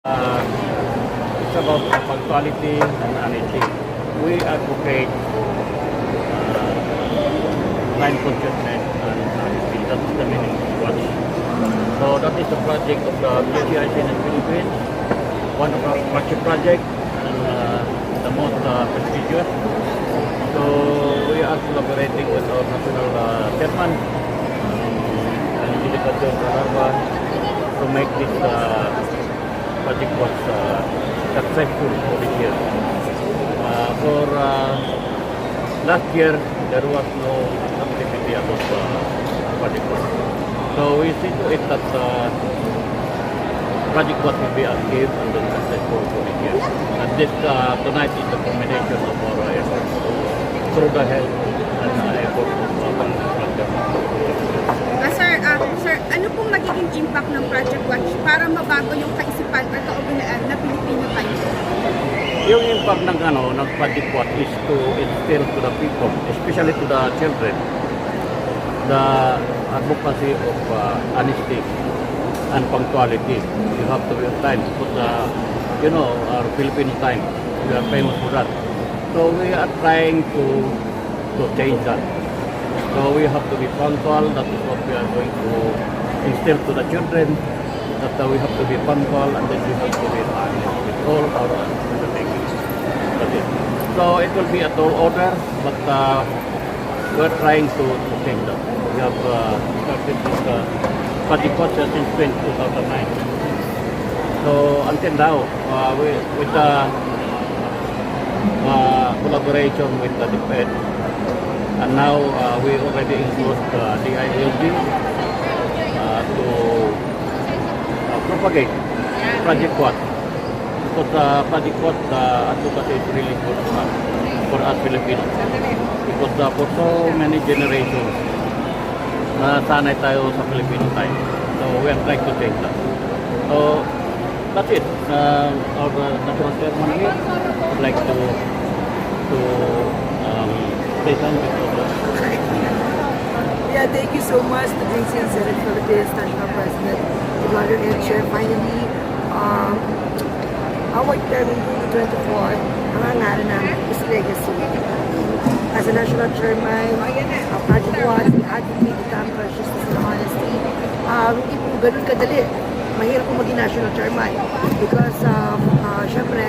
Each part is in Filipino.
It's about punctuality and honesty. We advocate time consciousness and honesty. That's the meaning of WATCH. So that is the project of the PCIC in the Philippines. One of our flagship project and the most prestigious. So we are collaborating with our national chairman, Angelica Jones to make this project was successful for this year. For last year, there was no activity about project work. So we see to it that project work will be active and then successful for this year. And this tonight is the combination of our efforts through the help and effort of our Sir, ano pong magiging impact ng Project Watch para mabago yung kaisipan at kaugnaan na Pilipino tayo? Yung impact ng Project Watch is to instill to the people, especially to the children, the advocacy of honesty and punctuality. You have to be on time because our Filipino time, we are famous for that. So we are trying to change that. So we have to be punctual. That is what we are going to instill to the children. That we have to be punctual and then we have to be honest with all our undertakings. That's it. So it will be a tall order, but we are trying to change that. We have started this project process since 2009. So until now, with the collaboration with the DepEd, and now we already include the ILD to propagate Project Watch. Because Project Watch advocacy is really good for us Filipinos. Because for so many generations, nasanay tayo sa Filipino time. So we are trying to change that. So that's it. Our national chairman here would like to say something. Yeah, thank you so much to DC and Senate Philippines National President Eduardo Chair. Finally, our term in 2024, ang hangaran namin is legacy. As a national chairman, Project Watch, we advocate the time for justice and honesty. Hindi po ganun kadali. Mahirap po maging national chairman because, syempre,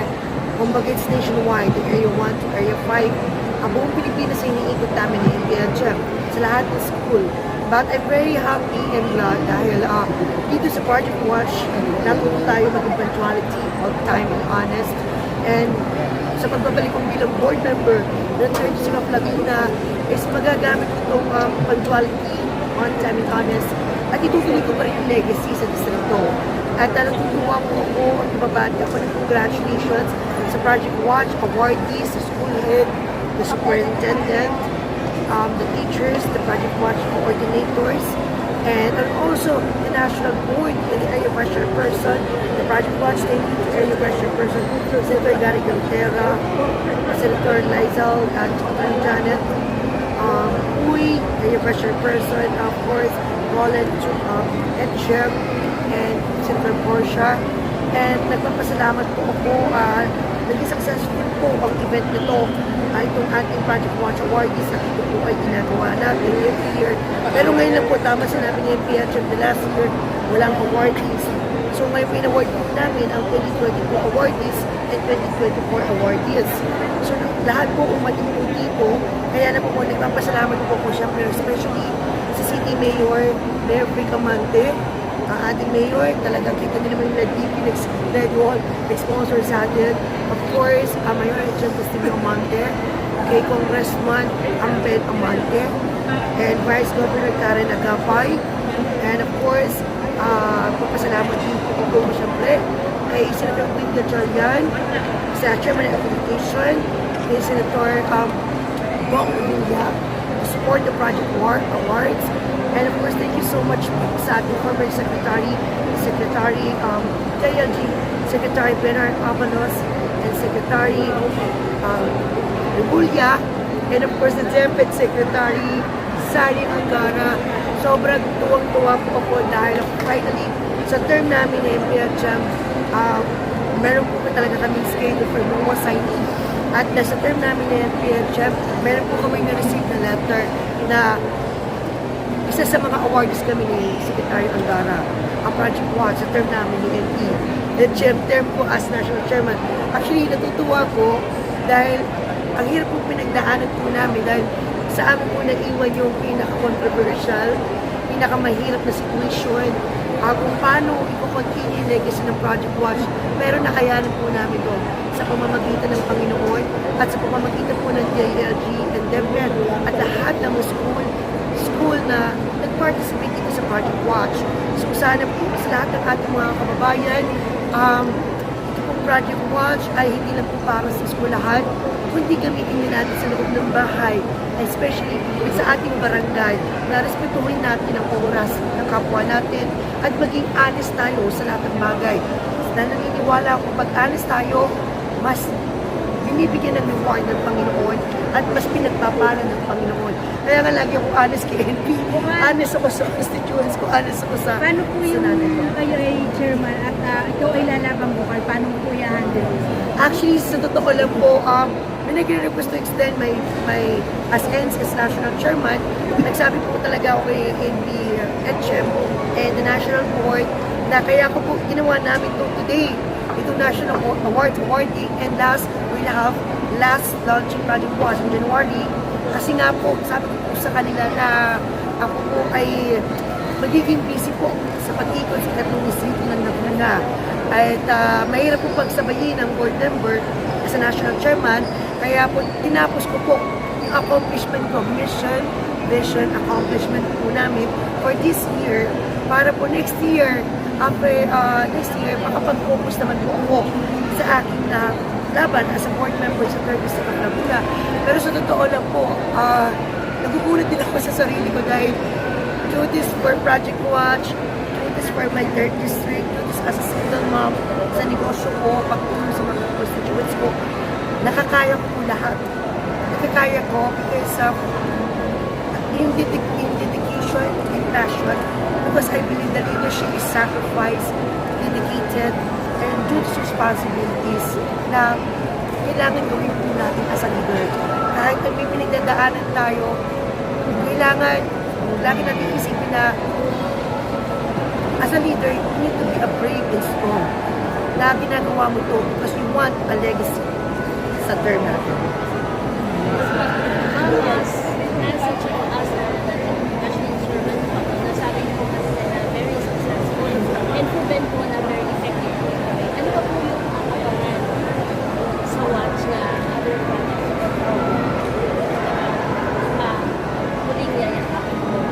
kumbaga it's nationwide, Area 1 to Area 5. Ang buong Pilipinas ay iniikot namin ng MPHM sa lahat ng school. But I'm very happy and glad dahil dito sa Project Watch, natuto tayo maging punctuality, on time and honest. And sa pagbabalik kong bilang board member ng Church of Laguna is magagamit itong punctuality, on time and honest. At itutuloy ko pa rin yung legacy sa distrito. At natutuwa po ako at ibabati ako ng congratulations sa Project Watch awardees, sa school head, the superintendent, the teachers, the Project Watch coordinators, and also the national board, the area vice chairperson, the Project Watch area vice chairperson, Senator Gary Galtera, Senator Lizal, and Janet, Uy, area vice chairperson, of course, Roland, and Jem, and Senator Portia. And nagpapasalamat po ako, naging successful po ang event nito. Itong ating Project Watch Awardees na ito po ay ginagawa natin every year. Pero ngayon lang po, tama sinabi ni MPHM the last year, walang awardees. So ngayon pin-award po namin ang 2022 awardees and 2024 awardees. So lahat po umating po dito, kaya na po nagpapasalamat po ko siyempre, especially sa City Mayor, Mayor Fricamante, ang ating mayor, talagang kita nila naman yung DP nag-sponsor sa atin. Of course, Mayor Agent Castillo Amante, kay Congressman Ambed Amante, and Vice Governor Karen Agapay, and of course, papasalamat din po siyempre kay Senator Winda Jalian, sa Chairman of Education, kay Senator Bong Villa, to support the Project Awards. And of course, thank you so much sa ating former Secretary KLG, Secretary Bernard Avalos, and Secretary Rebulla, and of course, the DepEd Secretary Sari Angara. Sobrang tuwang-tuwa po ako dahil finally, sa term namin na MPHM, Meron po talaga kaming schedule for more signee. At sa term namin ng PHF, meron po kami na-receive na letter na isa sa mga awards kami ni Secretary Angara, ang Project Watch, sa term namin ni NE. The term po as National Chairman. Actually, natutuwa po dahil ang hirap po pinagdaanan po namin dahil sa amin po naiwan yung pinaka-controversial, pinakamahirap na situation, kung paano i-continue yung legacy ng Project Watch, pero nakayanan po namin doon sa pamamagitan ng Panginoon at sa pamamagitan po ng DILG and DepEd at lahat ng school na nag-participate dito sa Project Watch. So sana po sa lahat ng ating mga kababayan, ito pong Project Watch ay hindi lang po para sa eskwelahan, kundi gamitin din natin sa loob ng bahay, especially sa ating barangay, na respetuhin natin ang oras ng kapwa natin at maging honest tayo sa lahat ng bagay. Na naniniwala ako, pag honest tayo, mas binibigyan ng reward ng Panginoon at mas pinagpapala ng Panginoon. Kaya nga lagi ako honest kay NP, honest ako sa constituents ko, honest ako sa Paano po yung nanay ko. kayo ay chairman at ikaw ay lalabang bukal? Paano po i-handle? Actually, sa totoo lang po, may nagre-request to extend my as NS as National Chairman. Nagsabi po talaga ako kay NB HM and the National Board na kaya ko po ginawa namin ito today. Ito National Awarding and we'll have last launching Project Watch in January. Kasi nga po, sabi ko po sa kanila na ako po ay magiging busy po sa pag-ikot sa tatlong distrito ng Laguna. At mahirap po pagsabayin ang board member as a national chairman. Kaya po, tinapos ko po yung accomplishment ko, mission, vision, accomplishment po namin for this year. Para po next year, makapag-focus naman po ako sa aking laban as a board member sa 3rd District of Laguna. Pero sa totoo lang po, nagugulat din ako sa sarili ko dahil do this for Project Watch, do this for my 3rd District, do this as a single mom sa negosyo ko, pagtulong sa mga constituents ko. Nakakaya ko po lahat. Nakakaya ko because of in dedication, in passion, because I believe that leadership is sacrifice, dedicated, and due to responsibilities na kailangan gawin po natin as a leader. Kahit may pinagdadaanan tayo, kailangan lagi natin isipin na as a leader, you need to be a brave and strong. Na ginagawa mo to because you want a legacy sa term natin. As national chairman po, nasabi niyo po kasi na very successful and proven po na very effective po. Ano pa po yung abangan sa watch na other projects muling yayakapin po?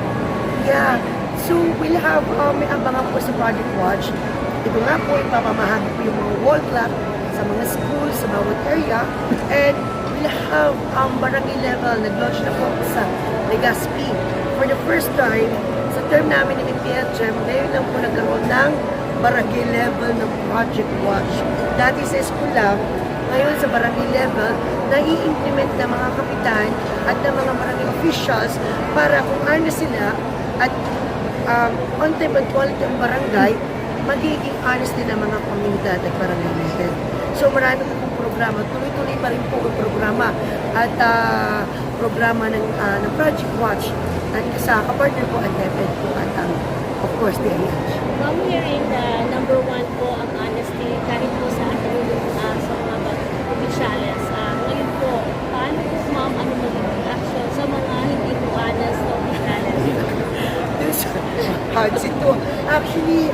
Yeah. So, we'll have, may abangan po sa Project Watch. Ito nga po, ipapamahagi po yung mga wall clock sa mga schools, sa bawat area. And we'll have barangay level, nag-launch na po sa Legazpi. For the first time, sa term namin ng PHM, ngayon lang po nagkaroon ng barangay level ng Project Watch. Dati sa school lang, ngayon sa barangay level, nai-implement ng mga kapitan at ng mga barangay officials para kung ano sila at on-time punctuality ang barangay, magiging honest din ang mga komunidad at barangay natin. So marami po pong programa, tuloy-tuloy pa rin po ang programa at programa ng Project Watch at sa kapartner po at DepEd po at of course DILG. Ma'am, wherein number one po ang honesty kahit po sa ating sa mga opisyales. Ngayon po, paano po ma'am ano magiging action sa mga hindi po honest na opisyales? There's hard ito. Actually,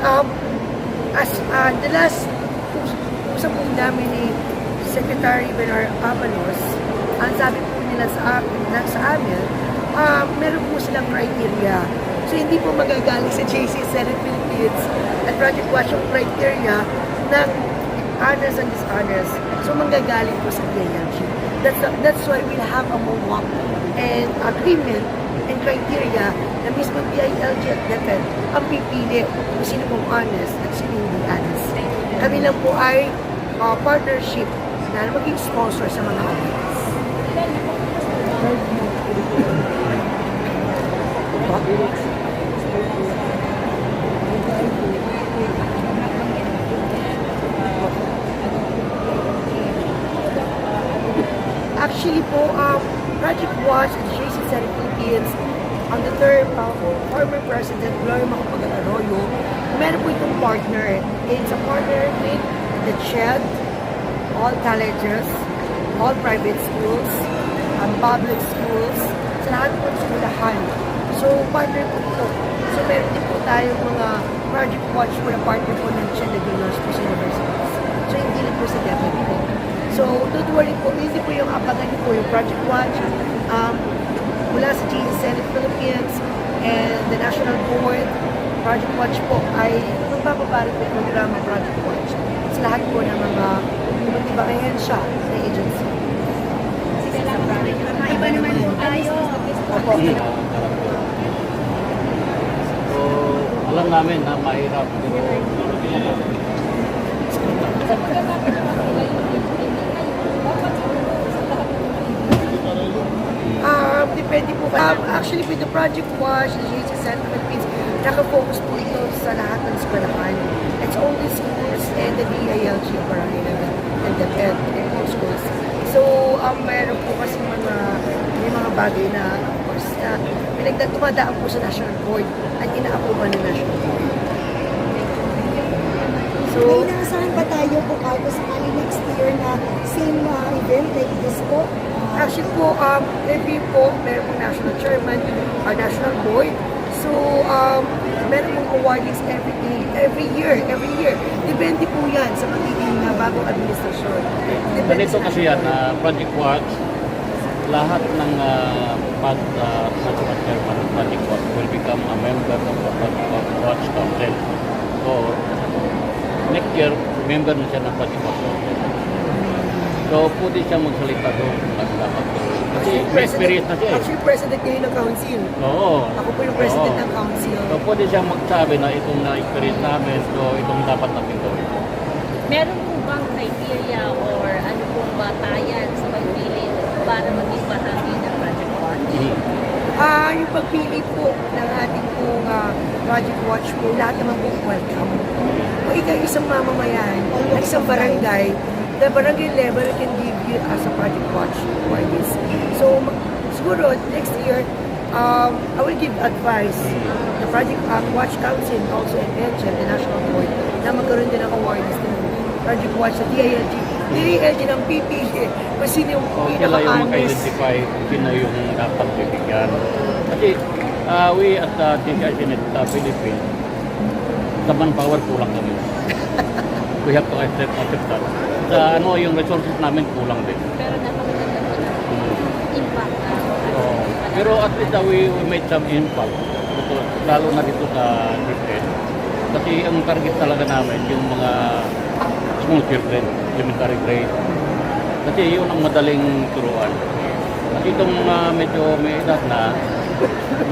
as the last usap po namin ni Secretary Bernard Avalos, ang sabi po nila sa amin, meron po silang criteria. So, hindi po magagaling sa JC Senate Philippines at Project Watch yung criteria ng honest and dishonest. So, manggagaling po sa DILG. That's why we'll have a MOA and agreement and criteria na mismo DILG at DepEd ang pipili kung sino pong honest at sino hindi honest. Kami lang po ay partnership na maging sponsor sa mga audits. Actually po, Project Watch at JC Center Philippines, under former President Gloria Macapagal Arroyo, meron po itong partner. It's a partner with the CHED, all colleges, all private schools, public schools, sa lahat po ng skulahan. So, partner po ito. So, meron din po tayong mga Project Watch po na partner po ng CHED at universities. So, hindi lang po sa DepEd po. So, don't worry po, hindi po yung abangan niyo po yung Project Watch mula sa JC Senate Philippines and the National Board. Project Watch po ay magbababa rin po programa Project Watch sa lahat po ng mga iba't ibang ahensya na agency. Iba naman po tayo. Opo. So, alam namin na mahirap. Depende po. Actually, with the Project Watch, the JC Center Philippines, nakafocus po ito sa lahat ng eskwelahan. It's only schools and the DILG Barangay and the PED and all schools. So, meron po kasi may mga bagay na, of course, tumadaan po sa National Board at ina-approve ng National Board. So, may inaasahan ba tayo kung ako sakali next year na same event like this po? Actually po, every po, meron pong national chairman, our national board. So, meron pong awardings every year. Depende po yan sa magiging bagong administrasyon. Depende Ganito kasi yan, Project Watch, lahat ng national chairman ng Project Watch will become a member of the Project Watch Council. So, next year, member na siya ng Project Watch Council. So, pwede siya magsalita doon. Kasi may experience na siya eh. Actually, president ngayon ng council. Oo. Ako po yung president Oo. ng council. So, pwede siya magsabi na itong na-experience namin, so itong dapat natin gawin. Meron po bang criteria or ano pong batayan sa pagpili para maging bahagi ng Project Watch? Yung pagpili po ng ating pong Project Watch po, lahat naman po welcome. Kung ikaw isang mamamayan, at isang barangay, the barangay level can give you as a Project Watch for this. So, siguro, next year, I will give advice the Project Watch Council, also in mention, the National Board, na magkaroon din ng awareness ng Project Watch sa DILG. DILG ng PPE, kung sino yung So, sila yung pinaka-honest. mag-identify kung sino yung dapat bibigyan. Kasi, we at TCI Senate Philippines, sa manpower kulang kami. We have to accept that. Sa yung resources namin kulang din. Pero napakaganda po na impact na. So, pero at least we made some impact. Ito, lalo na dito sa DepEd. Kasi ang target talaga namin yung mga small children, elementary grade. Kasi yun ang madaling turuan. At itong medyo may edad na,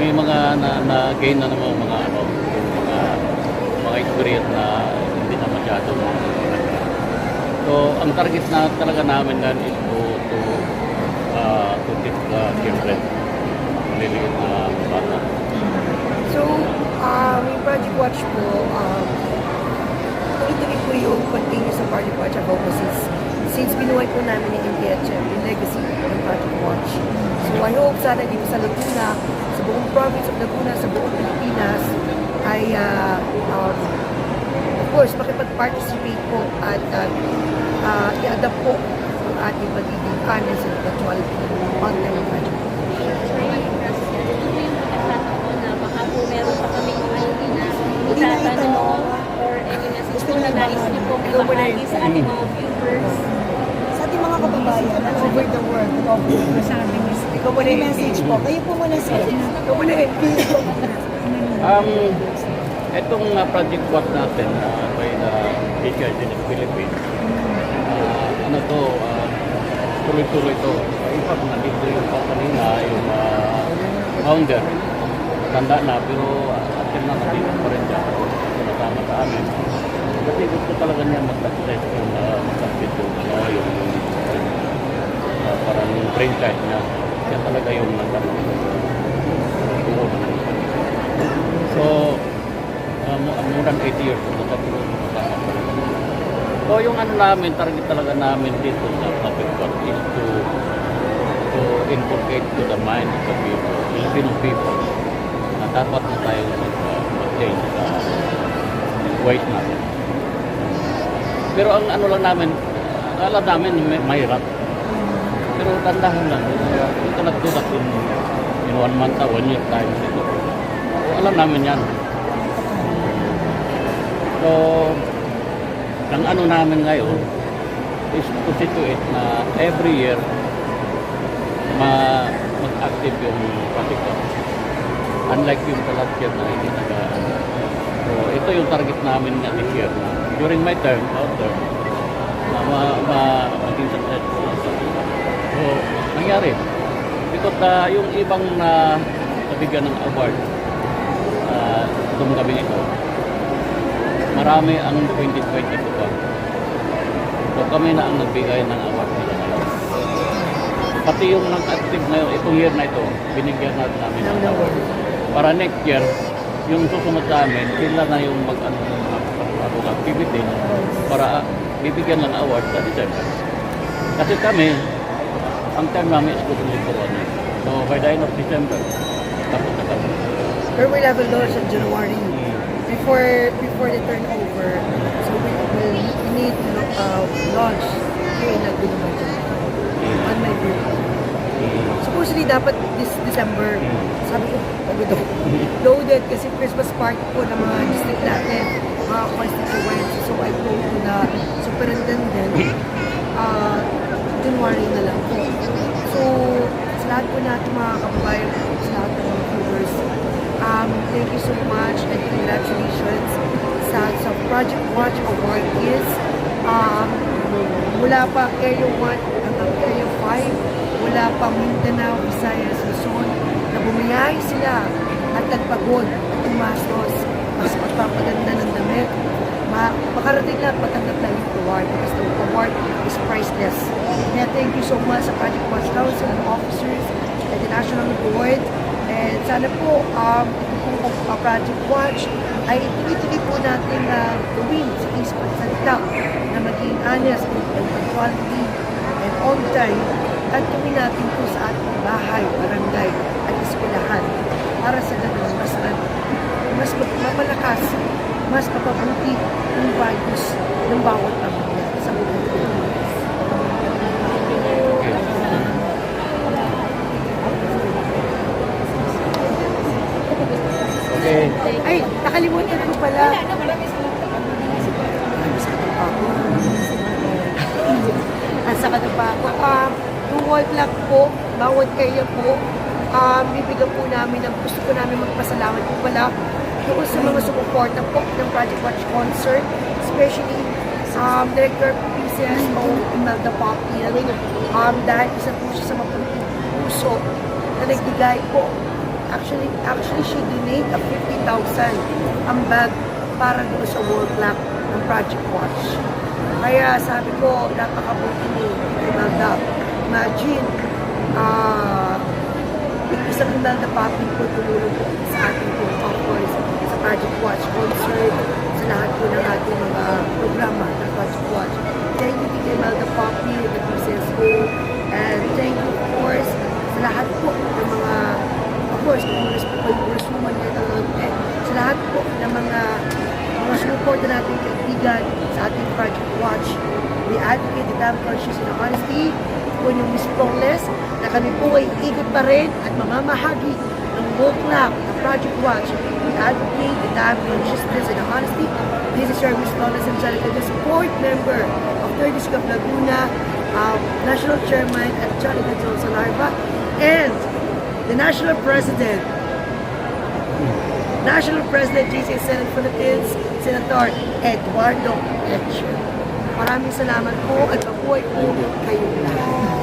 may mga na-gain na naman mga mga experience na hindi na masyadong So, ang target na talaga namin yan is to teach the children. Maliliit na bata. So, yung Project Watch po, tuloy-tuloy po yung continue sa Project Watch advocacies since binuhay po namin yung NTHM, yung legacy po ng Project Watch. So, I hope sana dito sa Laguna, sa buong province of Laguna, sa buong Pilipinas, ay, of course, makipag-participate po at i-adapt po ang ating magiging honest and actuality online Project Watch. Ito po yung pagkakataon na baka po meron pa kami hindi na Hindi na itatanong itanong. or any message po na nais niyo po ibahagi sa ating mga viewers. Sa ating mga kababayan all over the world, Ikaw muna may yung message po. Kayo po muna sir. Ikaw muna yung Itong Project Watch natin by the TCI Senate Philippines, tuloy-tuloy ito. In fact, nandito yung kanina, yung founder, tanda na, pero atin na nandito pa rin siya. Sinasama sa amin. Kasi gusto talaga niya mag-success yung parang franchise niya. Siya talaga yung So, more than 80 years old na pero kasama pa rin. So yung namin, target talaga namin dito sa Project Watch is to to inculcate to the mind of the people, Filipino people, na dapat na tayo mag-change sa ways natin. Pero ang ano lang namin, alam namin mahirap. Pero tandahan lang, you cannot do that in 1 month or 1 year time. Alam namin yan. So, ang ano namin ngayon is to situate na every year mag-active yung project. Unlike yung sa last year na hindi So, ito yung target namin na this year na during my term, our term, na maging successful. So, nangyari. Because yung ibang na nabigyan ng award itong gabi ito, marami ang 2022 pa. So, kami na ang nagbigay ng award nila ngayon. Pati yung nag-active ngayon, itong year na ito, binigyan namin ng award. Para next year, yung susunod sa amin, sila na yung mag-ano activity para bibigyan ng award sa December. Kasi kami, ang time namin is good for 1 year. So by the end of December, tapos na kami. Pero we'll have a launch in January before the turnover. So we need launch here in Laguna on my group. Supposedly dapat this December, sabi ko, loaded kasi Christmas party po ng mga district natin, mga constituents. So I go to the superintendent, January na lang po. So sa lahat po natin mga kababayan, sa lahat ng mga viewers, thank you so much and congratulations sa Project Watch Award is mula pa Area 1 hanggang Area 5, wala pa Mindanao, Visayas, Luzon, na bumiyahe sila at nagpagod at umastos, mas magpapaganda ng damit, makarating lang matanggap lang yung award because the award is priceless. Kaya thank you so much sa Project Watch Council and officers at the National Board. And sana po, Project Watch ay tuloy-tuloy po natin gawin sa isang pagsalita na maging honest and punctuality and on time at gawin natin po sa ating bahay, barangay at eskwelahan para sa ganun mas mapalakas, mas mapabuti yung values ng bawat pamilya sa buong Pilipinas. Okay. Ay, nakalimutan ko pala. Nasa ka na ba ako? Yung wall clock po, bawat kaya po, bibigyan po namin ng gusto po namin magpasalamat po pala doon sa mga sumuporta po ng Project Watch Concert, especially Director PCSO Imelda Poppy, dahil isa po siya sa maputing puso na nagbigay po. Actually, she donate a 50,000 ang bag para doon sa wall clock ng Project Watch. Kaya sabi ko, napakabuti ni Imelda. Imagine, isang Imelda Poppy po tumulong po sa ating po offers sa Project Watch concert, sa lahat po ng ating mga programa ng Project Watch. Thank you to Imelda Poppy, the PCSO, and thank you of course sa lahat po ng mga Congresswoman sa lahat po ng mga support na natin kaibigan sa ating Project Watch. We advocate the damn conscious and honesty kung yung Miss Flawless na kami po ay ikot pa rin at mamamahagi ng wall clock ng Project Watch. We advocate the damn consciousness and honesty. This is your Miss Flawless Angelica, the support member of 3rd District of Laguna, National Chairman at Charlie Gonzalo Salarva, and the National President, GC Senate Philippines, Senator Eduardo Leche. Maraming salamat po at mabuhay po kayo lahat.